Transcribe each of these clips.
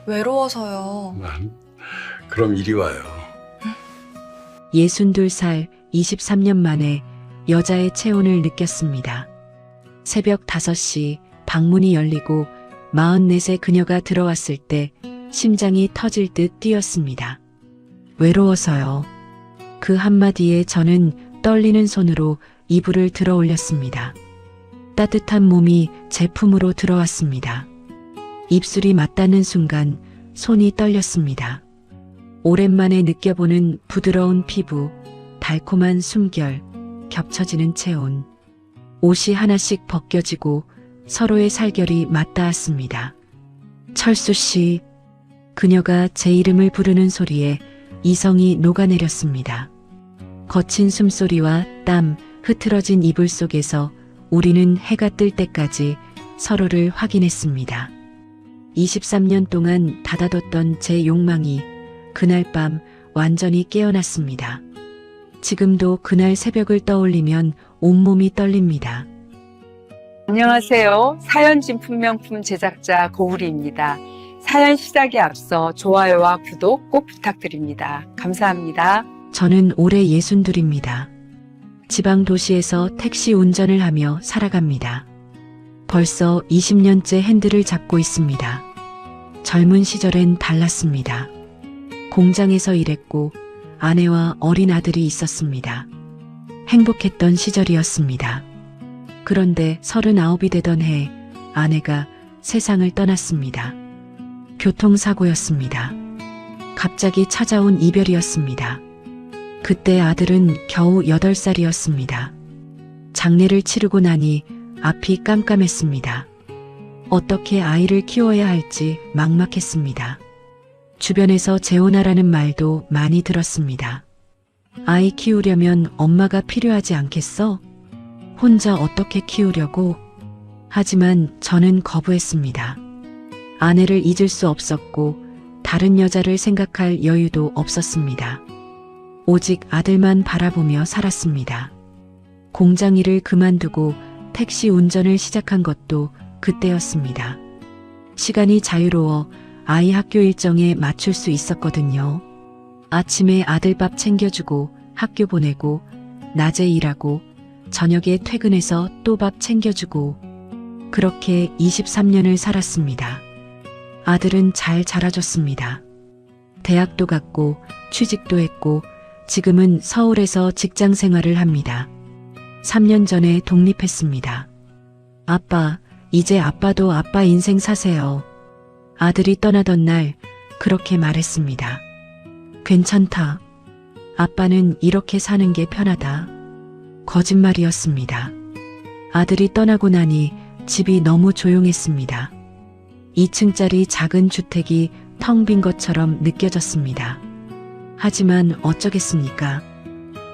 외로워서요. 그럼 이리 와요. 62살 23년 만에 여자의 체온을 느꼈습니다. 새벽 5시 방문이 열리고 44세 그녀가 들어왔을 때 심장이 터질 듯 뛰었습니다. 외로워서요. 그 한마디에 저는 떨리는 손으로 이불을 들어 올렸습니다. 따뜻한 몸이 제 품으로 들어왔습니다. 입술이 맞닿는 순간 손이 떨렸습니다. 오랜만에 느껴보는 부드러운 피부, 달콤한 숨결, 겹쳐지는 체온. 옷이 하나씩 벗겨지고 서로의 살결이 맞닿았습니다. 철수 씨, 그녀가 제 이름을 부르는 소리에 이성이 녹아내렸습니다. 거친 숨소리와 땀, 흐트러진 이불 속에서 우리는 해가 뜰 때까지 서로를 확인했습니다. 23년 동안 닫아뒀던 제 욕망이 그날 밤 완전히 깨어났습니다. 지금도 그날 새벽을 떠올리면 온몸이 떨립니다. 안녕하세요. 사연 진품명품 제작자 고우리입니다. 사연 시작에 앞서 좋아요와 구독 꼭 부탁드립니다. 감사합니다. 저는 올해 62입니다. 지방 도시에서 택시 운전을 하며 살아갑니다. 벌써 20년째 핸들을 잡고 있습니다. 젊은 시절엔 달랐습니다. 공장에서 일했고 아내와 어린 아들이 있었습니다. 행복했던 시절이었습니다. 그런데 39이 되던 해 아내가 세상을 떠났습니다. 교통사고였습니다. 갑자기 찾아온 이별이었습니다. 그때 아들은 겨우 8살이었습니다. 장례를 치르고 나니 앞이 깜깜했습니다. 어떻게 아이를 키워야 할지 막막했습니다. 주변에서 재혼하라는 말도 많이 들었습니다. 아이 키우려면 엄마가 필요하지 않겠어? 혼자 어떻게 키우려고? 하지만 저는 거부했습니다. 아내를 잊을 수 없었고 다른 여자를 생각할 여유도 없었습니다. 오직 아들만 바라보며 살았습니다. 공장 일을 그만두고 택시 운전을 시작한 것도 그때였습니다. 시간이 자유로워 아이 학교 일정에 맞출 수 있었거든요. 아침에 아들 밥 챙겨주고 학교 보내고 낮에 일하고 저녁에 퇴근해서 또 밥 챙겨주고 그렇게 23년을 살았습니다. 아들은 잘 자라줬습니다. 대학도 갔고 취직도 했고 지금은 서울에서 직장 생활을 합니다. 3년 전에 독립했습니다. 아빠, 이제 아빠도 아빠 인생 사세요. 아들이 떠나던 날 그렇게 말했습니다. 괜찮다. 아빠는 이렇게 사는 게 편하다. 거짓말이었습니다. 아들이 떠나고 나니 집이 너무 조용했습니다. 2층짜리 작은 주택이 텅 빈 것처럼 느껴졌습니다. 하지만 어쩌겠습니까?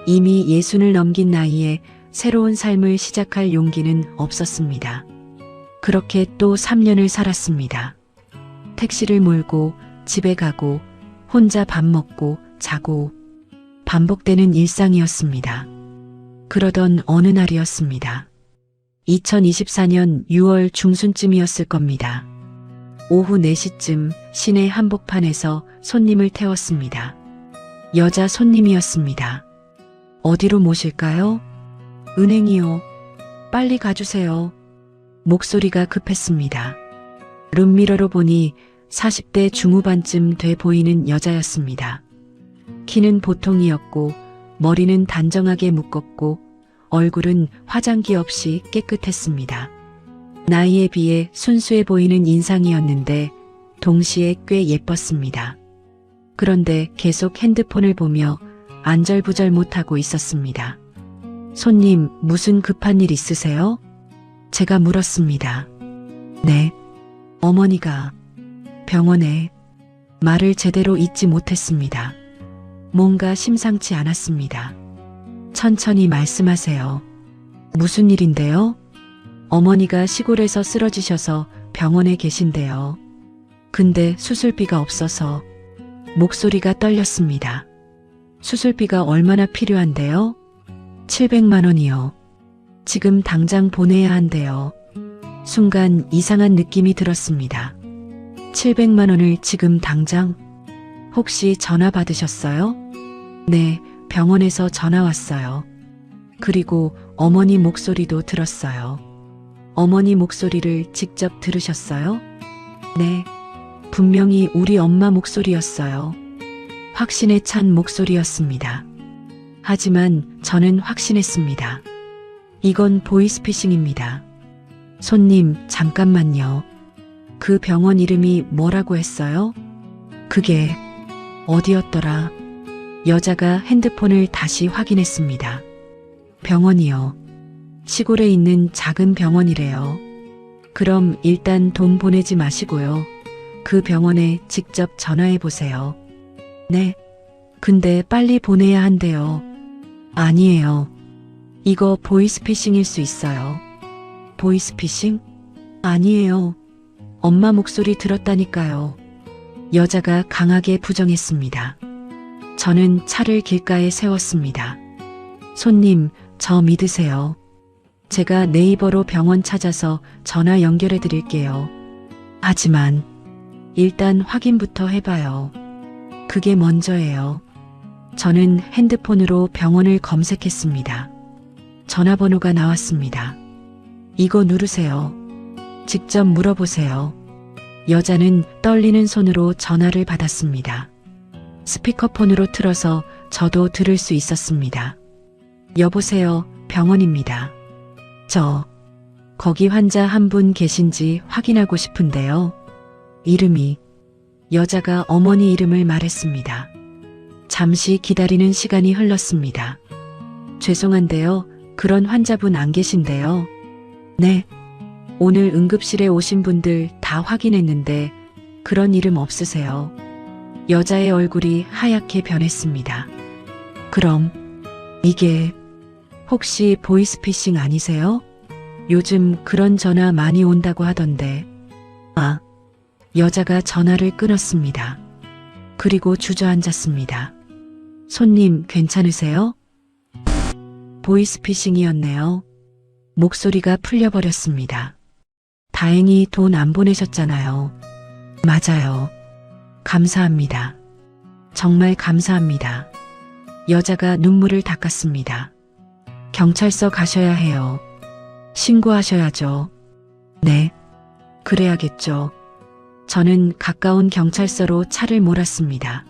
이미 60을 넘긴 나이에 새로운 삶을 시작할 용기는 없었습니다. 그렇게 또 3년을 살았습니다. 택시를 몰고 집에 가고 혼자 밥 먹고 자고 반복되는 일상이었습니다. 그러던 어느 날이었습니다. 2024년 6월 중순쯤이었을 겁니다. 오후 4시쯤 시내 한복판에서 손님을 태웠습니다. 여자 손님이었습니다. 어디로 모실까요? 은행이요. 빨리 가주세요. 목소리가 급했습니다. 룸미러로 보니 40대 중후반쯤 돼 보이는 여자였습니다. 키는 보통이었고 머리는 단정하게 묶었고 얼굴은 화장기 없이 깨끗했습니다. 나이에 비해 순수해 보이는 인상이었는데 동시에 꽤 예뻤습니다. 그런데 계속 핸드폰을 보며 안절부절 못하고 있었습니다. 손님, 무슨 급한 일 있으세요? 제가 물었습니다. 네. 어머니가 병원에 말을 제대로 잇지 못했습니다. 뭔가 심상치 않았습니다. 천천히 말씀하세요. 무슨 일인데요? 어머니가 시골에서 쓰러지셔서 병원에 계신데요. 근데 수술비가 없어서 목소리가 떨렸습니다. 수술비가 얼마나 필요한데요? 700만 원이요. 지금 당장 보내야 한대요. 순간 이상한 느낌이 들었습니다. 700만 원을 지금 당장? 혹시 전화 받으셨어요? 네, 병원에서 전화 왔어요. 그리고 어머니 목소리도 들었어요. 어머니 목소리를 직접 들으셨어요? 네, 분명히 우리 엄마 목소리였어요. 확신에 찬 목소리였습니다. 하지만 저는 확신했습니다. 이건 보이스피싱입니다. 손님, 잠깐만요. 그 병원 이름이 뭐라고 했어요? 그게 어디였더라? 여자가 핸드폰을 다시 확인했습니다. 병원이요. 시골에 있는 작은 병원이래요. 그럼 일단 돈 보내지 마시고요. 그 병원에 직접 전화해 보세요. 네. 근데 빨리 보내야 한대요. 아니에요. 이거 보이스피싱일 수 있어요. 보이스피싱? 아니에요. 엄마 목소리 들었다니까요. 여자가 강하게 부정했습니다. 저는 차를 길가에 세웠습니다. 손님, 저 믿으세요. 제가 네이버로 병원 찾아서 전화 연결해 드릴게요. 하지만 일단 확인부터 해봐요. 그게 먼저예요. 저는 핸드폰으로 병원을 검색했습니다. 전화번호가 나왔습니다. 이거 누르세요. 직접 물어보세요. 여자는 떨리는 손으로 전화를 받았습니다. 스피커폰으로 틀어서 저도 들을 수 있었습니다. 여보세요, 병원입니다. 거기 환자 한 분 계신지 확인하고 싶은데요. 이름이, 여자가 어머니 이름을 말했습니다. 잠시 기다리는 시간이 흘렀습니다. 죄송한데요, 그런 환자분 안 계신데요. 네. 오늘 응급실에 오신 분들 다 확인했는데 그런 이름 없으세요. 여자의 얼굴이 하얗게 변했습니다. 그럼 이게 혹시 보이스피싱 아니세요? 요즘 그런 전화 많이 온다고 하던데. 여자가 전화를 끊었습니다. 그리고 주저앉았습니다. 손님, 괜찮으세요? 보이스피싱이었네요. 목소리가 풀려버렸습니다. 다행히 돈 안 보내셨잖아요. 맞아요. 감사합니다. 정말 감사합니다. 여자가 눈물을 닦았습니다. 경찰서 가셔야 해요. 신고하셔야죠. 네. 그래야겠죠. 저는 가까운 경찰서로 차를 몰았습니다.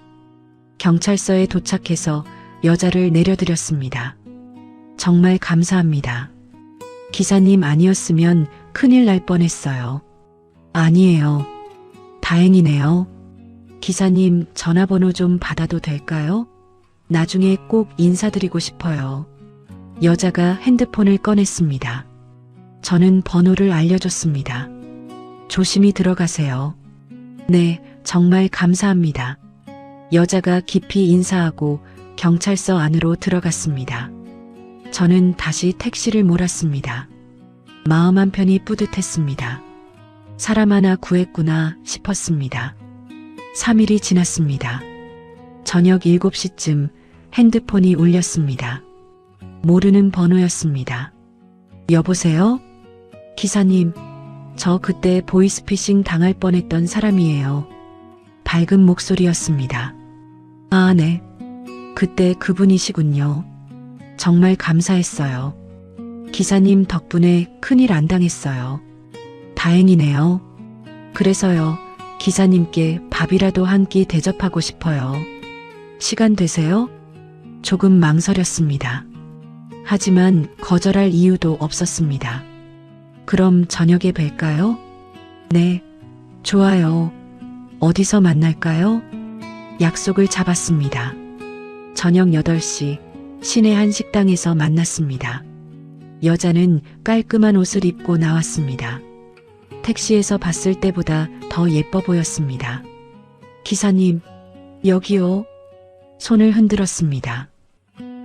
경찰서에 도착해서 여자를 내려드렸습니다. 정말 감사합니다. 기사님 아니었으면 큰일 날 뻔했어요. 아니에요. 다행이네요. 기사님 전화번호 좀 받아도 될까요? 나중에 꼭 인사드리고 싶어요. 여자가 핸드폰을 꺼냈습니다. 저는 번호를 알려줬습니다. 조심히 들어가세요. 네, 정말 감사합니다. 여자가 깊이 인사하고 경찰서 안으로 들어갔습니다. 저는 다시 택시를 몰았습니다. 마음 한편이 뿌듯했습니다. 사람 하나 구했구나 싶었습니다. 3일이 지났습니다. 저녁 7시쯤 핸드폰이 울렸습니다. 모르는 번호였습니다. 여보세요? 기사님, 저 그때 보이스피싱 당할 뻔했던 사람이에요. 밝은 목소리였습니다. 아, 네. 그때 그분이시군요. 정말 감사했어요. 기사님 덕분에 큰일 안 당했어요. 다행이네요. 그래서요, 기사님께 밥이라도 한 끼 대접하고 싶어요. 시간 되세요? 조금 망설였습니다. 하지만 거절할 이유도 없었습니다. 그럼 저녁에 뵐까요? 네, 좋아요. 어디서 만날까요? 약속을 잡았습니다. 저녁 8시 시내 한 식당에서 만났습니다. 여자는 깔끔한 옷을 입고 나왔습니다. 택시에서 봤을 때보다 더 예뻐 보였습니다. 기사님, 여기요. 손을 흔들었습니다.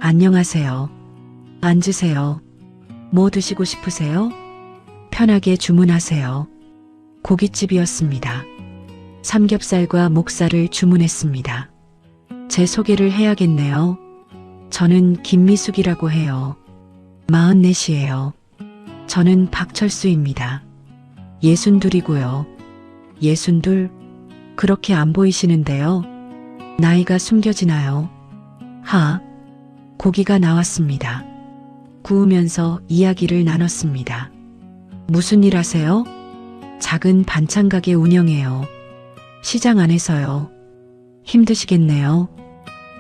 안녕하세요. 앉으세요. 뭐 드시고 싶으세요? 편하게 주문하세요. 고깃집이었습니다. 삼겹살과 목살을 주문했습니다. 제 소개를 해야겠네요. 저는 김미숙이라고 해요. 44이에요. 저는 박철수입니다. 62이고요. 62? 그렇게 안 보이시는데요. 나이가 숨겨지나요? 고기가 나왔습니다. 구우면서 이야기를 나눴습니다. 무슨 일 하세요? 작은 반찬 가게 운영해요. 시장 안에서요. 힘드시겠네요.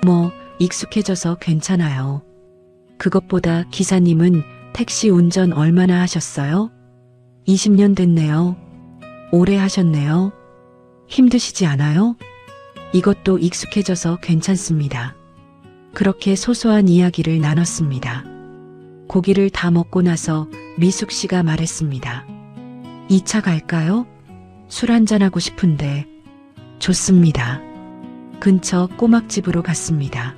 뭐, 익숙해져서 괜찮아요. 그것보다 기사님은 택시 운전 얼마나 하셨어요? 20년 됐네요. 오래 하셨네요. 힘드시지 않아요? 이것도 익숙해져서 괜찮습니다. 그렇게 소소한 이야기를 나눴습니다. 고기를 다 먹고 나서 미숙 씨가 말했습니다. 2차 갈까요? 술 한잔하고 싶은데. 좋습니다. 근처 꼬막집으로 갔습니다.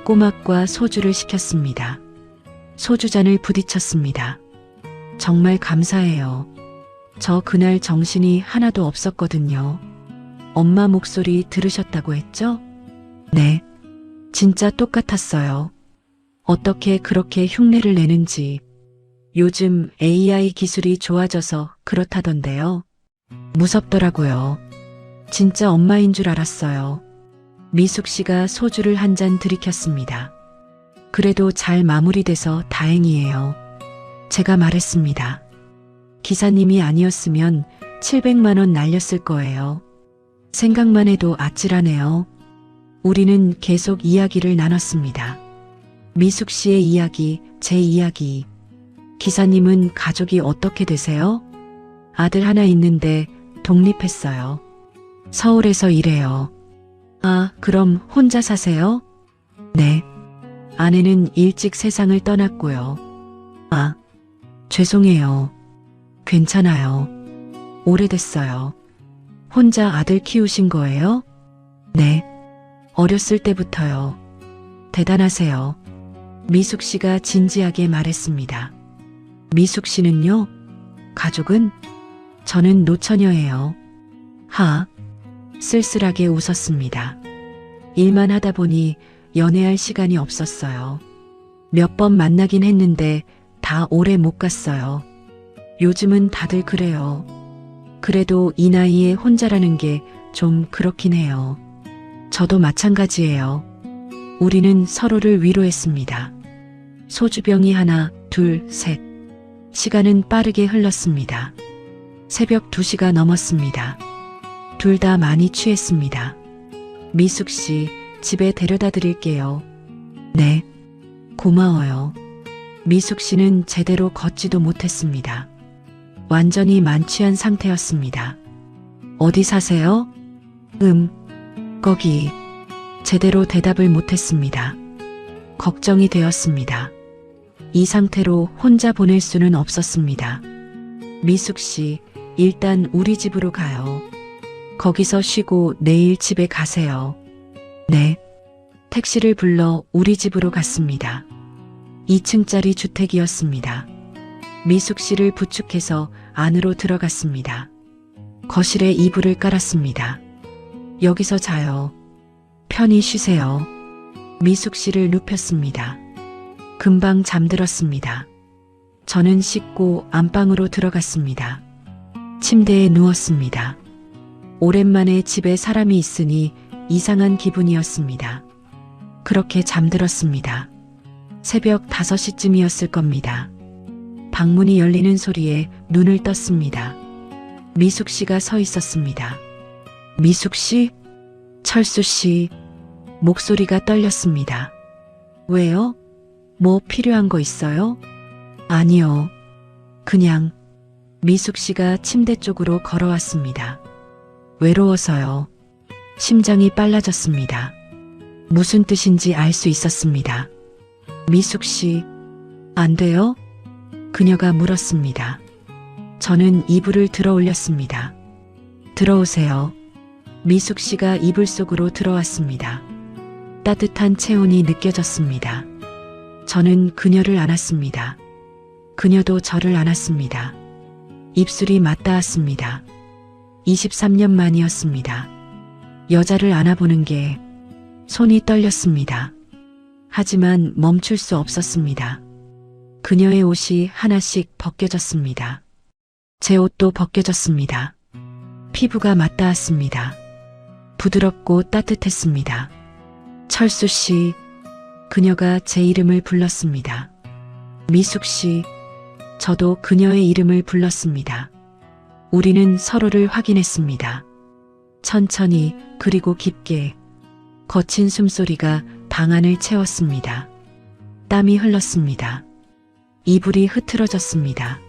꼬막과 소주를 시켰습니다. 소주잔을 부딪혔습니다. 정말 감사해요. 저 그날 정신이 하나도 없었거든요. 엄마 목소리 들으셨다고 했죠? 네. 진짜 똑같았어요. 어떻게 그렇게 흉내를 내는지. 요즘 AI 기술이 좋아져서 그렇다던데요. 무섭더라고요. 진짜 엄마인 줄 알았어요. 미숙 씨가 소주를 한 잔 들이켰습니다. 그래도 잘 마무리돼서 다행이에요. 제가 말했습니다. 기사님이 아니었으면 700만 원 날렸을 거예요. 생각만 해도 아찔하네요. 우리는 계속 이야기를 나눴습니다. 미숙 씨의 이야기, 제 이야기. 기사님은 가족이 어떻게 되세요? 아들 하나 있는데 독립했어요. 서울에서 일해요. 그럼 혼자 사세요? 네. 아내는 일찍 세상을 떠났고요. 죄송해요. 괜찮아요. 오래됐어요. 혼자 아들 키우신 거예요? 네. 어렸을 때부터요. 대단하세요. 미숙 씨가 진지하게 말했습니다. 미숙 씨는요? 가족은? 저는 노처녀예요. 쓸쓸하게 웃었습니다. 일만 하다 보니 연애할 시간이 없었어요. 몇 번 만나긴 했는데 다 오래 못 갔어요. 요즘은 다들 그래요. 그래도 이 나이에 혼자라는 게 좀 그렇긴 해요. 저도 마찬가지예요. 우리는 서로를 위로했습니다. 소주병이 하나, 둘, 셋. 시간은 빠르게 흘렀습니다. 새벽 2시가 넘었습니다. 둘 다 많이 취했습니다. 미숙 씨, 집에 데려다 드릴게요. 네. 고마워요. 미숙 씨는 제대로 걷지도 못했습니다. 완전히 만취한 상태였습니다. 어디 사세요? 거기. 제대로 대답을 못했습니다. 걱정이 되었습니다. 이 상태로 혼자 보낼 수는 없었습니다. 미숙 씨, 일단 우리 집으로 가요. 거기서 쉬고 내일 집에 가세요. 네. 택시를 불러 우리 집으로 갔습니다. 2층짜리 주택이었습니다. 미숙 씨를 부축해서 안으로 들어갔습니다. 거실에 이불을 깔았습니다. 여기서 자요. 편히 쉬세요. 미숙 씨를 눕혔습니다. 금방 잠들었습니다. 저는 씻고 안방으로 들어갔습니다. 침대에 누웠습니다. 오랜만에 집에 사람이 있으니 이상한 기분이었습니다. 그렇게 잠들었습니다. 새벽 5시쯤이었을 겁니다. 방문이 열리는 소리에 눈을 떴습니다. 미숙 씨가 서 있었습니다. 미숙 씨? 철수 씨? 목소리가 떨렸습니다. 왜요? 뭐 필요한 거 있어요? 아니요. 그냥. 미숙 씨가 침대 쪽으로 걸어왔습니다. 외로워서요. 심장이 빨라졌습니다. 무슨 뜻인지 알 수 있었습니다. 미숙 씨, 안 돼요? 그녀가 물었습니다. 저는 이불을 들어 올렸습니다. 들어오세요. 미숙 씨가 이불 속으로 들어왔습니다. 따뜻한 체온이 느껴졌습니다. 저는 그녀를 안았습니다. 그녀도 저를 안았습니다. 입술이 맞닿았습니다. 23년 만이었습니다. 여자를 안아보는 게 손이 떨렸습니다. 하지만 멈출 수 없었습니다. 그녀의 옷이 하나씩 벗겨졌습니다. 제 옷도 벗겨졌습니다. 피부가 맞닿았습니다. 부드럽고 따뜻했습니다. 철수 씨, 그녀가 제 이름을 불렀습니다. 미숙 씨, 저도 그녀의 이름을 불렀습니다. 우리는 서로를 확인했습니다. 천천히 그리고 깊게 거친 숨소리가 방 안을 채웠습니다. 땀이 흘렀습니다. 이불이 흐트러졌습니다.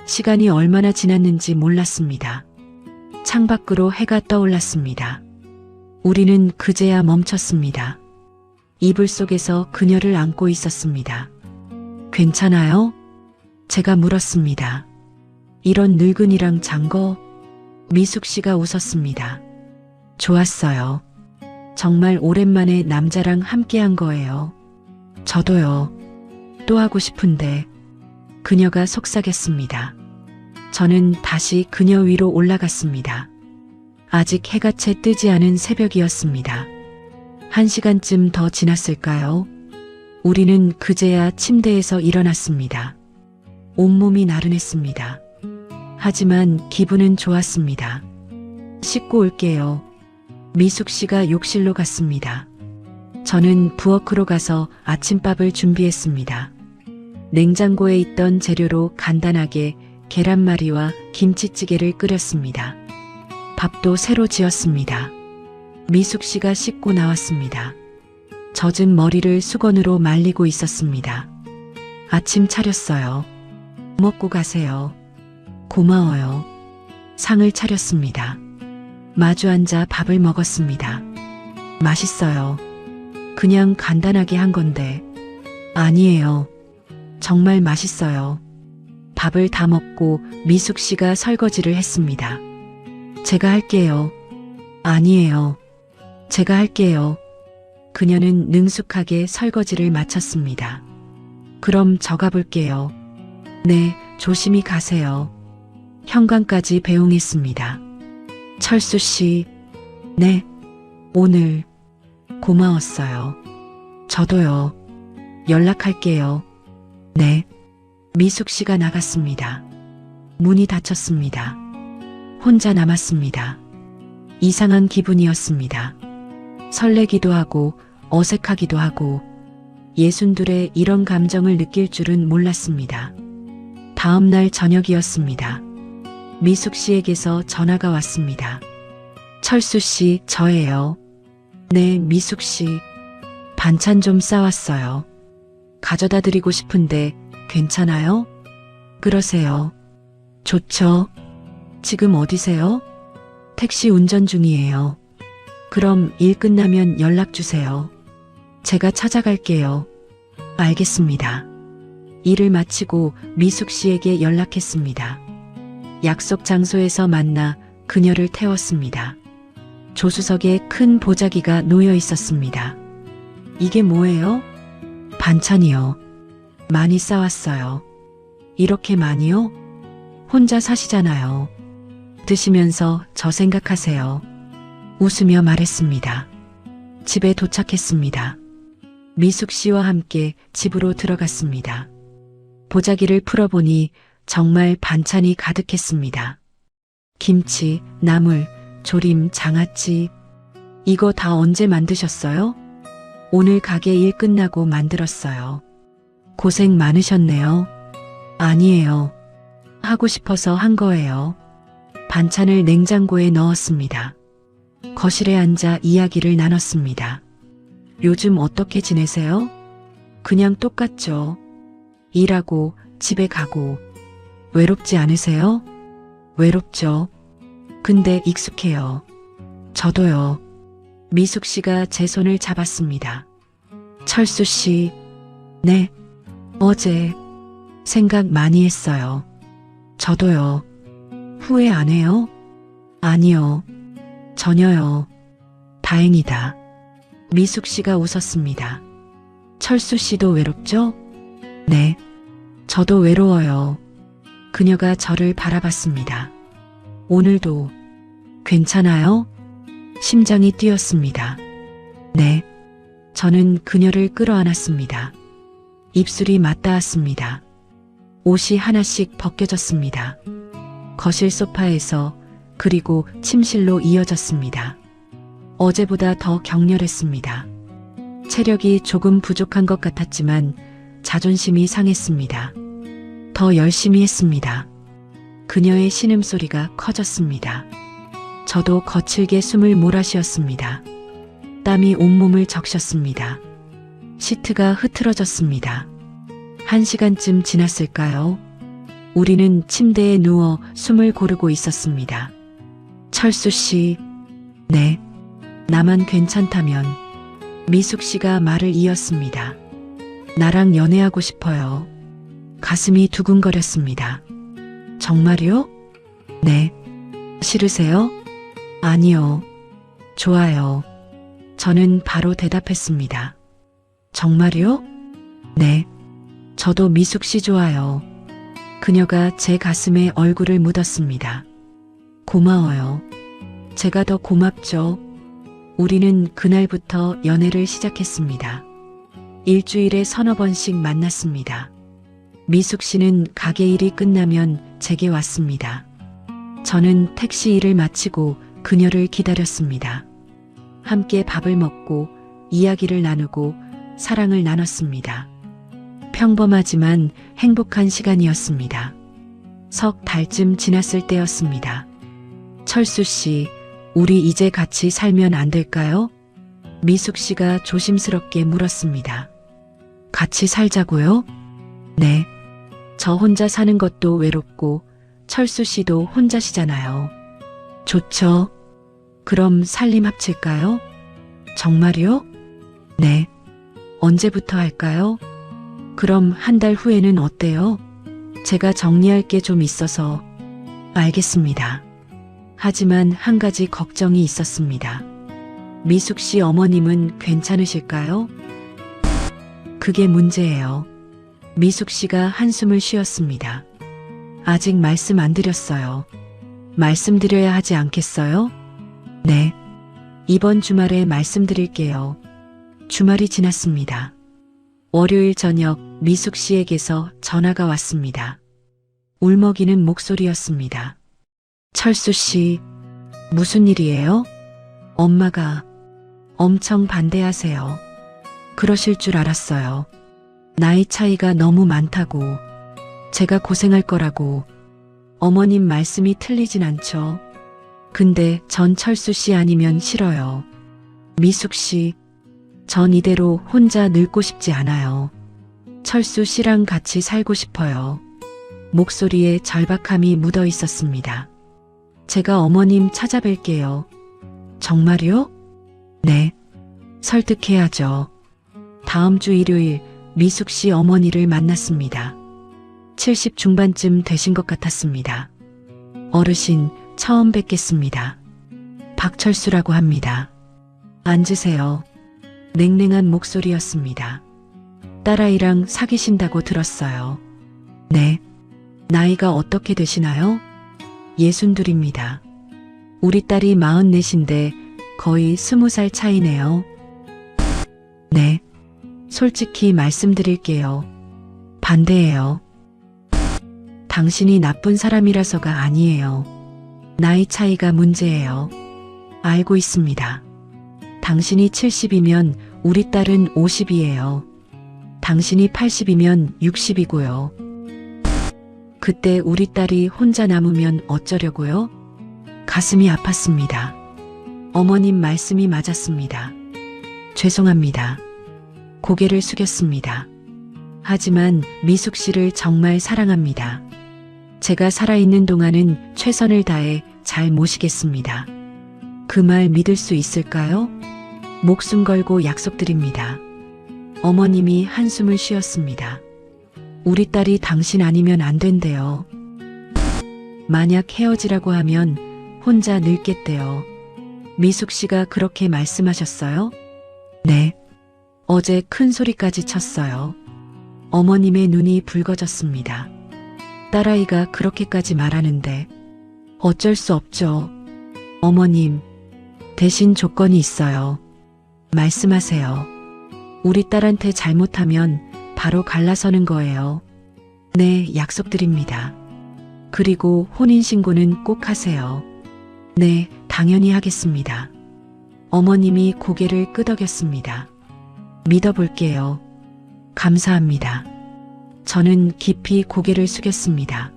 시간이 얼마나 지났는지 몰랐습니다. 창밖으로 해가 떠올랐습니다. 우리는 그제야 멈췄습니다. 이불 속에서 그녀를 안고 있었습니다. 괜찮아요? 제가 물었습니다. 이런 늙은이랑 잔 거? 미숙 씨가 웃었습니다. 좋았어요. 정말 오랜만에 남자랑 함께한 거예요. 저도요. 또 하고 싶은데. 그녀가 속삭였습니다. 저는 다시 그녀 위로 올라갔습니다. 아직 해가 채 뜨지 않은 새벽이었습니다. 1시간쯤 더 지났을까요? 우리는 그제야 침대에서 일어났습니다. 온몸이 나른했습니다. 하지만 기분은 좋았습니다. 씻고 올게요. 미숙 씨가 욕실로 갔습니다. 저는 부엌으로 가서 아침밥을 준비했습니다. 냉장고에 있던 재료로 간단하게 계란말이와 김치찌개를 끓였습니다. 밥도 새로 지었습니다. 미숙 씨가 씻고 나왔습니다. 젖은 머리를 수건으로 말리고 있었습니다. 아침 차렸어요. 먹고 가세요. 고마워요. 상을 차렸습니다. 마주 앉아 밥을 먹었습니다. 맛있어요. 그냥 간단하게 한 건데. 아니에요. 정말 맛있어요. 밥을 다 먹고 미숙 씨가 설거지를 했습니다. 제가 할게요. 아니에요. 제가 할게요. 그녀는 능숙하게 설거지를 마쳤습니다. 그럼 저 가볼게요. 네, 조심히 가세요. 현관까지 배웅했습니다. 철수 씨, 네, 오늘 고마웠어요. 저도요. 연락할게요. 네. 미숙 씨가 나갔습니다. 문이 닫혔습니다. 혼자 남았습니다. 이상한 기분이었습니다. 설레기도 하고 어색하기도 하고 62에 이런 감정을 느낄 줄은 몰랐습니다. 다음 날 저녁이었습니다. 미숙 씨에게서 전화가 왔습니다. 철수 씨, 저예요. 네, 미숙 씨. 반찬 좀 싸왔어요. 가져다 드리고 싶은데 괜찮아요? 그러세요. 좋죠. 지금 어디세요? 택시 운전 중이에요. 그럼 일 끝나면 연락 주세요. 제가 찾아갈게요. 알겠습니다. 일을 마치고 미숙 씨에게 연락했습니다. 약속 장소에서 만나 그녀를 태웠습니다. 조수석에 큰 보자기가 놓여 있었습니다. 이게 뭐예요? 반찬이요. 많이 싸왔어요. 이렇게 많이요? 혼자 사시잖아요. 드시면서 저 생각하세요. 웃으며 말했습니다. 집에 도착했습니다. 미숙 씨와 함께 집으로 들어갔습니다. 보자기를 풀어보니 정말 반찬이 가득했습니다. 김치, 나물, 조림, 장아찌. 이거 다 언제 만드셨어요? 오늘 가게 일 끝나고 만들었어요. 고생 많으셨네요. 아니에요. 하고 싶어서 한 거예요. 반찬을 냉장고에 넣었습니다. 거실에 앉아 이야기를 나눴습니다. 요즘 어떻게 지내세요? 그냥 똑같죠. 일하고 집에 가고. 외롭지 않으세요? 외롭죠. 근데 익숙해요. 저도요. 미숙 씨가 제 손을 잡았습니다. 철수 씨, 네. 어제 생각 많이 했어요. 저도요. 후회 안 해요? 아니요. 전혀요. 다행이다. 미숙 씨가 웃었습니다. 철수 씨도 외롭죠? 네. 저도 외로워요. 그녀가 저를 바라봤습니다. 오늘도 괜찮아요? 심장이 뛰었습니다. 네. 저는 그녀를 끌어안았습니다. 입술이 맞닿았습니다. 옷이 하나씩 벗겨졌습니다. 거실 소파에서 그리고 침실로 이어졌습니다. 어제보다 더 격렬했습니다. 체력이 조금 부족한 것 같았지만 자존심이 상했습니다. 더 열심히 했습니다. 그녀의 신음소리가 커졌습니다. 저도 거칠게 숨을 몰아쉬었습니다. 땀이 온몸을 적셨습니다. 시트가 흐트러졌습니다. 1시간쯤 지났을까요? 우리는 침대에 누워 숨을 고르고 있었습니다. 철수 씨, 네, 나만 괜찮다면. 미숙 씨가 말을 이었습니다. 나랑 연애하고 싶어요. 가슴이 두근거렸습니다. 정말요? 네. 싫으세요? 아니요. 좋아요. 저는 바로 대답했습니다. 정말요? 네. 저도 미숙 씨 좋아요. 그녀가 제 가슴에 얼굴을 묻었습니다. 고마워요. 제가 더 고맙죠. 우리는 그날부터 연애를 시작했습니다. 일주일에 서너 번씩 만났습니다. 미숙 씨는 가게 일이 끝나면 제게 왔습니다. 저는 택시 일을 마치고 그녀를 기다렸습니다. 함께 밥을 먹고 이야기를 나누고 사랑을 나눴습니다. 평범하지만 행복한 시간이었습니다. 석 달쯤 지났을 때였습니다. 철수 씨, 우리 이제 같이 살면 안 될까요? 미숙 씨가 조심스럽게 물었습니다. 같이 살자고요? 네. 저 혼자 사는 것도 외롭고 철수 씨도 혼자시잖아요. 좋죠. 그럼 살림 합칠까요? 정말요? 네. 언제부터 할까요? 그럼 한 달 후에는 어때요? 제가 정리할 게 좀 있어서. 알겠습니다. 하지만 한 가지 걱정이 있었습니다. 미숙 씨 어머님은 괜찮으실까요? 그게 문제예요. 미숙 씨가 한숨을 쉬었습니다. 아직 말씀 안 드렸어요. 말씀드려야 하지 않겠어요? 네. 이번 주말에 말씀드릴게요. 주말이 지났습니다. 월요일 저녁 미숙 씨에게서 전화가 왔습니다. 울먹이는 목소리였습니다. 철수 씨, 무슨 일이에요? 엄마가 엄청 반대하세요. 그러실 줄 알았어요. 나이 차이가 너무 많다고, 제가 고생할 거라고. 어머님 말씀이 틀리진 않죠. 근데 전 철수 씨 아니면 싫어요. 미숙 씨, 전 이대로 혼자 늙고 싶지 않아요. 철수 씨랑 같이 살고 싶어요. 목소리에 절박함이 묻어 있었습니다. 제가 어머님 찾아뵐게요. 정말요? 네. 설득해야죠. 다음 주 일요일 미숙 씨 어머니를 만났습니다. 70 중반쯤 되신 것 같았습니다. 어르신, 처음 뵙겠습니다. 박철수라고 합니다. 앉으세요. 냉랭한 목소리였습니다. 딸아이랑 사귀신다고 들었어요. 네. 나이가 어떻게 되시나요? 62입니다. 우리 딸이 44인데 거의 20살 차이네요. 네. 솔직히 말씀드릴게요. 반대예요. 당신이 나쁜 사람이라서가 아니에요. 나이 차이가 문제예요. 알고 있습니다. 당신이 70이면 우리 딸은 50이에요. 당신이 80이면 60이고요. 그때 우리 딸이 혼자 남으면 어쩌려고요? 가슴이 아팠습니다. 어머님 말씀이 맞았습니다. 죄송합니다. 고개를 숙였습니다. 하지만 미숙 씨를 정말 사랑합니다. 제가 살아있는 동안은 최선을 다해 잘 모시겠습니다. 그 말 믿을 수 있을까요? 목숨 걸고 약속드립니다. 어머님이 한숨을 쉬었습니다. 우리 딸이 당신 아니면 안 된대요. 만약 헤어지라고 하면 혼자 늙겠대요. 미숙 씨가 그렇게 말씀하셨어요? 네. 어제 큰 소리까지 쳤어요. 어머님의 눈이 붉어졌습니다. 딸아이가 그렇게까지 말하는데 어쩔 수 없죠. 어머님, 대신 조건이 있어요. 말씀하세요. 우리 딸한테 잘못하면 바로 갈라서는 거예요. 네, 약속드립니다. 그리고 혼인신고는 꼭 하세요. 네, 당연히 하겠습니다. 어머님이 고개를 끄덕였습니다. 믿어볼게요. 감사합니다. 저는 깊이 고개를 숙였습니다.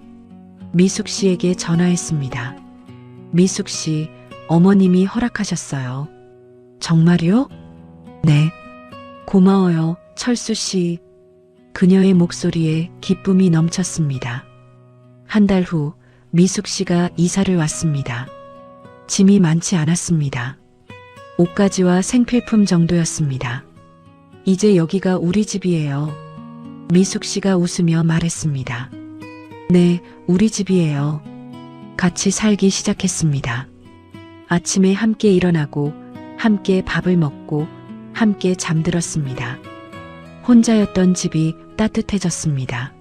미숙 씨에게 전화했습니다. 미숙 씨, 어머님이 허락하셨어요. 정말요? 네. 고마워요, 철수 씨. 그녀의 목소리에 기쁨이 넘쳤습니다. 한 달 후 미숙 씨가 이사를 왔습니다. 짐이 많지 않았습니다. 옷가지와 생필품 정도였습니다. 이제 여기가 우리 집이에요. 미숙 씨가 웃으며 말했습니다. 네, 우리 집이에요. 같이 살기 시작했습니다. 아침에 함께 일어나고, 함께 밥을 먹고, 함께 잠들었습니다. 혼자였던 집이 따뜻해졌습니다.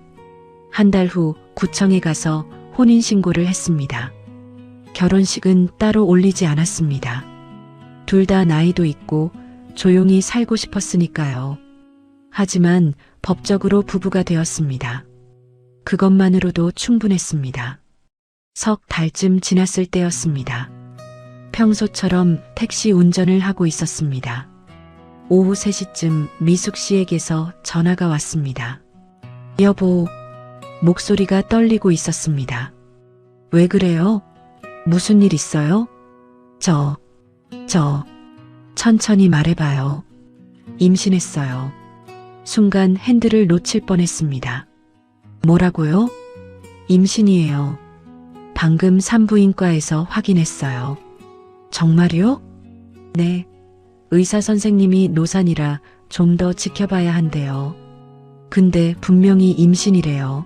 한 달 후 구청에 가서 혼인신고를 했습니다. 결혼식은 따로 올리지 않았습니다. 둘 다 나이도 있고 조용히 살고 싶었으니까요. 하지만 법적으로 부부가 되었습니다. 그것만으로도 충분했습니다. 석 달쯤 지났을 때였습니다. 평소처럼 택시 운전을 하고 있었습니다. 오후 3시쯤 미숙 씨에게서 전화가 왔습니다. 여보, 목소리가 떨리고 있었습니다. 왜 그래요? 무슨 일 있어요? 천천히 말해봐요. 임신했어요. 순간 핸들을 놓칠 뻔했습니다. 뭐라고요? 임신이에요. 방금 산부인과에서 확인했어요. 정말요? 네. 의사 선생님이 노산이라 좀 더 지켜봐야 한대요. 근데 분명히 임신이래요.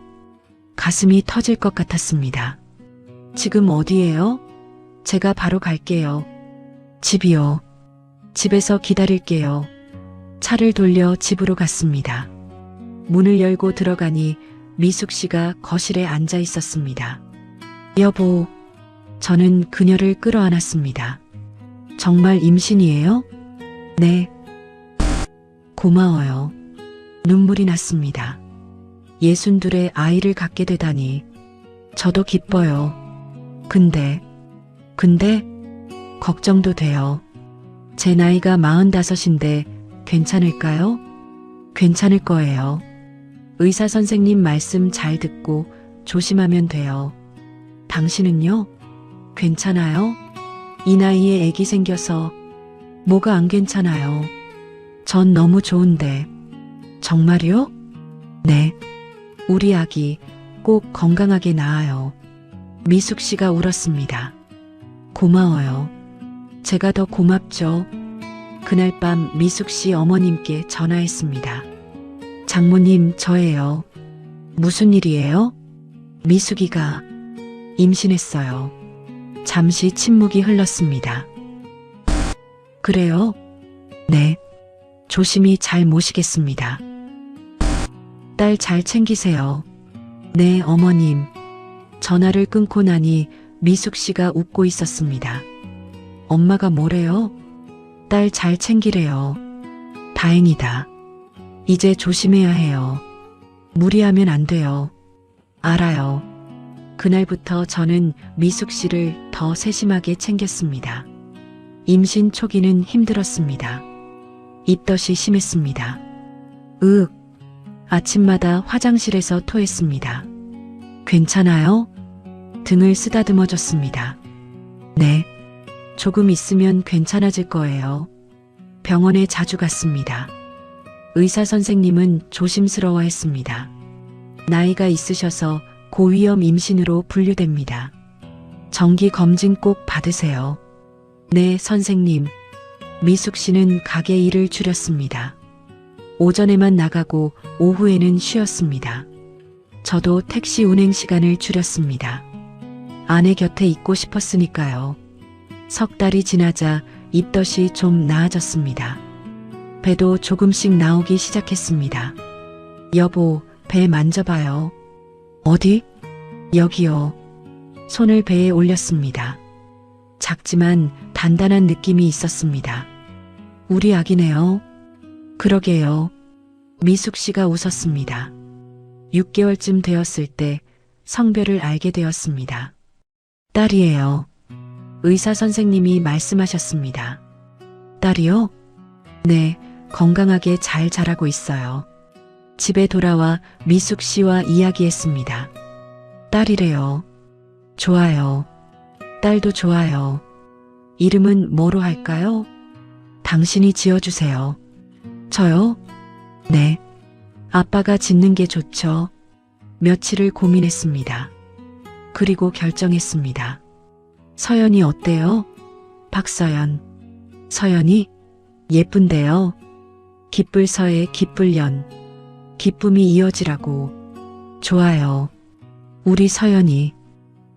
가슴이 터질 것 같았습니다. 지금 어디예요? 제가 바로 갈게요. 집이요. 집에서 기다릴게요. 차를 돌려 집으로 갔습니다. 문을 열고 들어가니 미숙 씨가 거실에 앉아 있었습니다. 여보, 저는 그녀를 끌어안았습니다. 정말 임신이에요? 네. 고마워요. 눈물이 났습니다. 62에 아이를 갖게 되다니 저도 기뻐요. 근데 걱정도 돼요. 제 나이가 45인데 괜찮을까요? 괜찮을 거예요. 의사 선생님 말씀 잘 듣고 조심하면 돼요. 당신은요? 괜찮아요? 이 나이에 아기 생겨서 뭐가 안 괜찮아요? 전 너무 좋은데. 정말요? 네. 우리 아기 꼭 건강하게 낳아요. 미숙 씨가 울었습니다. 고마워요. 제가 더 고맙죠. 그날 밤 미숙 씨 어머님께 전화했습니다. 장모님, 저예요. 무슨 일이에요? 미숙이가 임신했어요. 잠시 침묵이 흘렀습니다. 그래요? 네. 조심히 잘 모시겠습니다. 딸 잘 챙기세요. 네, 어머님. 전화를 끊고 나니 미숙 씨가 웃고 있었습니다. 엄마가 뭐래요? 딸 잘 챙기래요. 다행이다. 이제 조심해야 해요. 무리하면 안 돼요. 알아요. 그날부터 저는 미숙 씨를 더 세심하게 챙겼습니다. 임신 초기는 힘들었습니다. 입덧이 심했습니다. 아침마다 화장실에서 토했습니다. 괜찮아요? 등을 쓰다듬어줬습니다. 네. 조금 있으면 괜찮아질 거예요. 병원에 자주 갔습니다. 의사 선생님은 조심스러워 했습니다. 나이가 있으셔서 고위험 임신으로 분류됩니다. 정기 검진 꼭 받으세요. 네, 선생님. 미숙 씨는 가게 일을 줄였습니다. 오전에만 나가고 오후에는 쉬었습니다. 저도 택시 운행 시간을 줄였습니다. 아내 곁에 있고 싶었으니까요. 석 달이 지나자 입덧이 좀 나아졌습니다. 배도 조금씩 나오기 시작했습니다. 여보, 배 만져봐요. 어디? 여기요. 손을 배에 올렸습니다. 작지만 단단한 느낌이 있었습니다. 우리 아기네요. 그러게요. 미숙 씨가 웃었습니다. 6개월쯤 되었을 때 성별을 알게 되었습니다. 딸이에요. 의사 선생님이 말씀하셨습니다. 딸이요? 네, 건강하게 잘 자라고 있어요. 집에 돌아와 미숙 씨와 이야기했습니다. 딸이래요. 좋아요. 딸도 좋아요. 이름은 뭐로 할까요? 당신이 지어주세요. 저요? 네. 아빠가 짓는 게 좋죠. 며칠을 고민했습니다. 그리고 결정했습니다. 서연이 어때요? 박서연. 서연이? 예쁜데요. 기쁠서에 기쁠연. 기쁨이 이어지라고. 좋아요. 우리 서연이.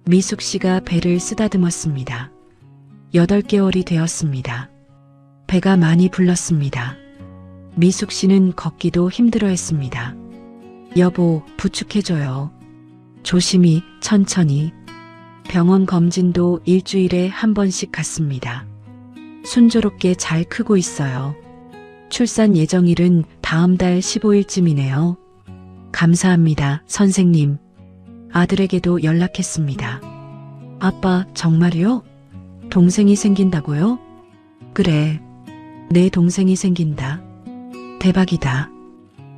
미숙 씨가 배를 쓰다듬었습니다. 8개월이 되었습니다. 배가 많이 불렀습니다. 미숙 씨는 걷기도 힘들어했습니다. 여보, 부축해줘요. 조심히, 천천히. 병원 검진도 일주일에 한 번씩 갔습니다. 순조롭게 잘 크고 있어요. 출산 예정일은 다음 달 15일쯤이네요. 감사합니다, 선생님. 아들에게도 연락했습니다. 아빠, 정말요? 동생이 생긴다고요? 그래, 내 동생이 생긴다. 대박이다.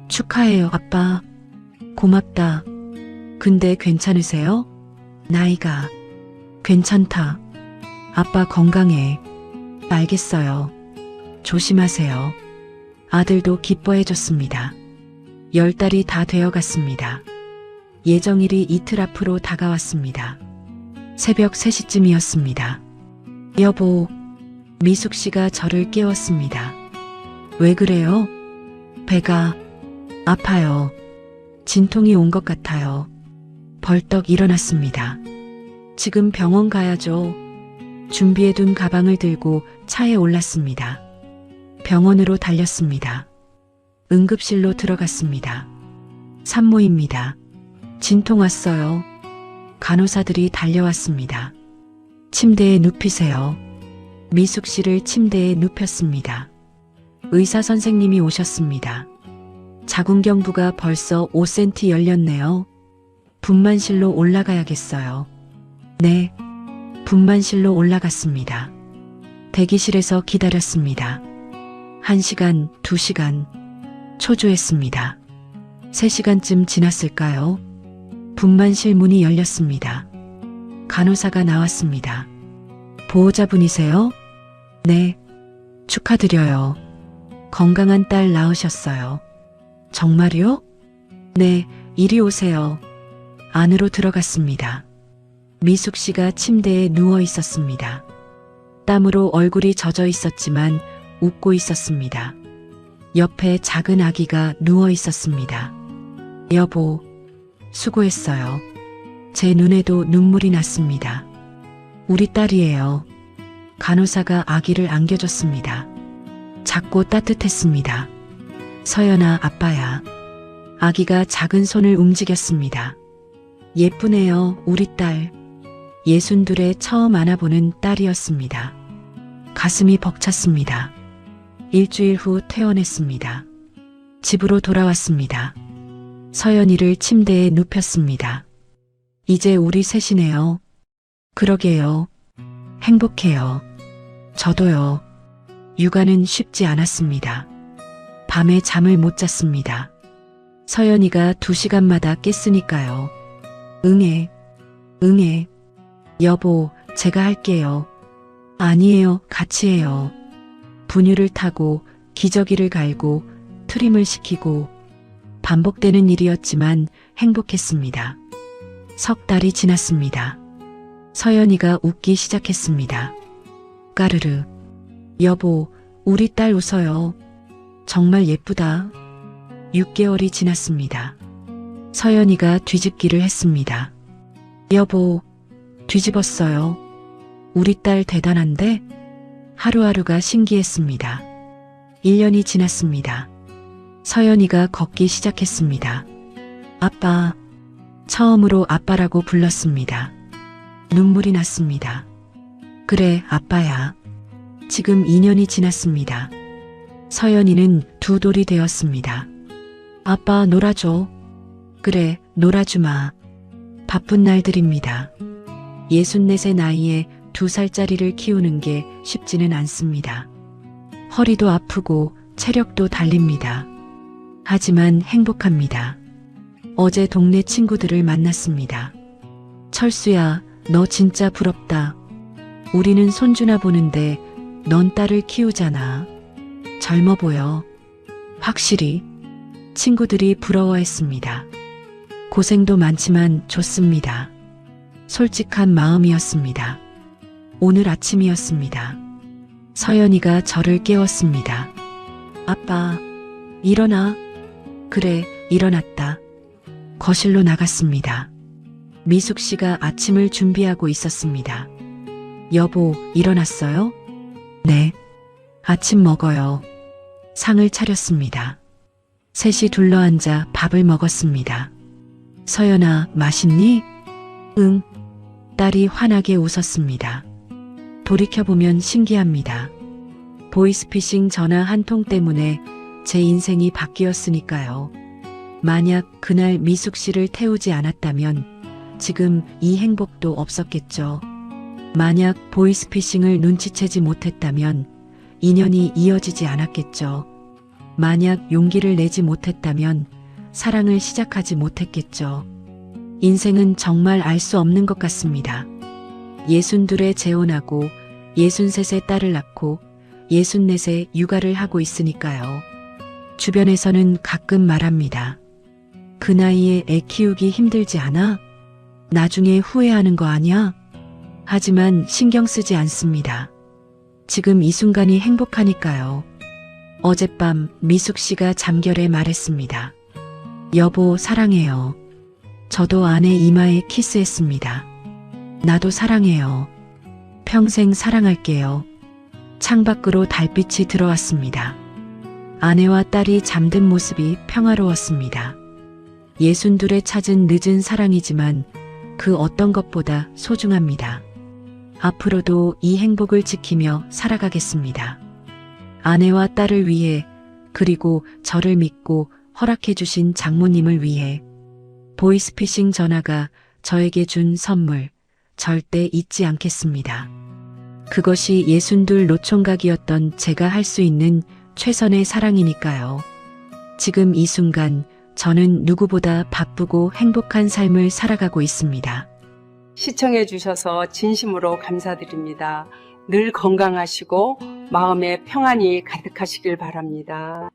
축하해요, 아빠. 고맙다. 근데 괜찮으세요? 나이가. 괜찮다. 아빠 건강해. 알겠어요. 조심하세요. 아들도 기뻐해줬습니다. 10달이 다 되어갔습니다. 예정일이 이틀 앞으로 다가왔습니다. 새벽 3시쯤이었습니다. 여보, 미숙 씨가 저를 깨웠습니다. 왜 그래요? 배가 아파요. 진통이 온 것 같아요. 벌떡 일어났습니다. 지금 병원 가야죠. 준비해둔 가방을 들고 차에 올랐습니다. 병원으로 달렸습니다. 응급실로 들어갔습니다. 산모입니다. 진통 왔어요. 간호사들이 달려왔습니다. 침대에 눕히세요. 미숙 씨를 침대에 눕혔습니다. 의사 선생님이 오셨습니다. 자궁경부가 벌써 5cm 열렸네요. 분만실로 올라가야겠어요. 네, 분만실로 올라갔습니다. 대기실에서 기다렸습니다. 1시간, 2시간, 초조했습니다. 3시간쯤 지났을까요? 분만실 문이 열렸습니다. 간호사가 나왔습니다. 보호자분이세요? 네, 축하드려요. 건강한 딸 낳으셨어요. 정말요? 네, 이리 오세요. 안으로 들어갔습니다. 미숙 씨가 침대에 누워 있었습니다. 땀으로 얼굴이 젖어 있었지만 웃고 있었습니다. 옆에 작은 아기가 누워 있었습니다. 여보, 수고했어요. 제 눈에도 눈물이 났습니다. 우리 딸이에요. 간호사가 아기를 안겨줬습니다. 작고 따뜻했습니다. 서연아, 아빠야. 아기가 작은 손을 움직였습니다. 예쁘네요, 우리 딸. 62에 처음 안아보는 딸이었습니다. 가슴이 벅찼습니다. 일주일 후 퇴원했습니다. 집으로 돌아왔습니다. 서연이를 침대에 눕혔습니다. 이제 우리 셋이네요. 그러게요. 행복해요. 저도요. 육아는 쉽지 않았습니다. 밤에 잠을 못 잤습니다. 서연이가 2시간마다 깼으니까요. 응애, 응애. 여보, 제가 할게요. 아니에요, 같이 해요. 분유를 타고 기저귀를 갈고 트림을 시키고 반복되는 일이었지만 행복했습니다. 석 달이 지났습니다. 서연이가 웃기 시작했습니다. 까르르. 여보, 우리 딸 웃어요. 정말 예쁘다. 6개월이 지났습니다. 서연이가 뒤집기를 했습니다. 여보, 뒤집었어요. 우리 딸 대단한데? 하루하루가 신기했습니다. 1년이 지났습니다. 서연이가 걷기 시작했습니다. 아빠, 처음으로 아빠라고 불렀습니다. 눈물이 났습니다. 그래, 아빠야. 지금 2년이 지났습니다. 서연이는 2돌이 되었습니다. 아빠, 놀아줘. 그래, 놀아주마. 바쁜 날들입니다. 64세 나이에 2살짜리를 키우는 게 쉽지는 않습니다. 허리도 아프고 체력도 달립니다. 하지만 행복합니다. 어제 동네 친구들을 만났습니다. 철수야, 너 진짜 부럽다. 우리는 손주나 보는데 넌 딸을 키우잖아. 젊어 보여. 확실히. 친구들이 부러워했습니다. 고생도 많지만 좋습니다. 솔직한 마음이었습니다. 오늘 아침이었습니다. 서연이가 저를 깨웠습니다. 아빠, 일어나. 그래, 일어났다. 거실로 나갔습니다. 미숙 씨가 아침을 준비하고 있었습니다. 여보, 일어났어요? 네. 아침 먹어요. 상을 차렸습니다. 셋이 둘러앉아 밥을 먹었습니다. 서연아, 맛있니? 응. 딸이 환하게 웃었습니다. 돌이켜보면 신기합니다. 보이스피싱 전화 한 통 때문에 제 인생이 바뀌었으니까요. 만약 그날 미숙 씨를 태우지 않았다면 지금 이 행복도 없었겠죠. 만약 보이스피싱을 눈치채지 못했다면 인연이 이어지지 않았겠죠. 만약 용기를 내지 못했다면 사랑을 시작하지 못했겠죠. 인생은 정말 알 수 없는 것 같습니다. 62에 재혼하고 63세 딸을 낳고 64세 육아를 하고 있으니까요. 주변에서는 가끔 말합니다. 그 나이에 애 키우기 힘들지 않아? 나중에 후회하는 거 아니야? 하지만 신경 쓰지 않습니다. 지금 이 순간이 행복하니까요. 어젯밤 미숙 씨가 잠결에 말했습니다. 여보, 사랑해요. 저도 아내 이마에 키스했습니다. 나도 사랑해요. 평생 사랑할게요. 창밖으로 달빛이 들어왔습니다. 아내와 딸이 잠든 모습이 평화로웠습니다. 62에 찾은 늦은 사랑이지만 그 어떤 것보다 소중합니다. 앞으로도 이 행복을 지키며 살아가겠습니다. 아내와 딸을 위해, 그리고 저를 믿고 허락해 주신 장모님을 위해. 보이스피싱 전화가 저에게 준 선물, 절대 잊지 않겠습니다. 그것이 62 노총각이었던 제가 할 수 있는 최선의 사랑이니까요. 지금 이 순간 저는 누구보다 바쁘고 행복한 삶을 살아가고 있습니다. 시청해 주셔서 진심으로 감사드립니다. 늘 건강하시고 마음에 평안이 가득하시길 바랍니다.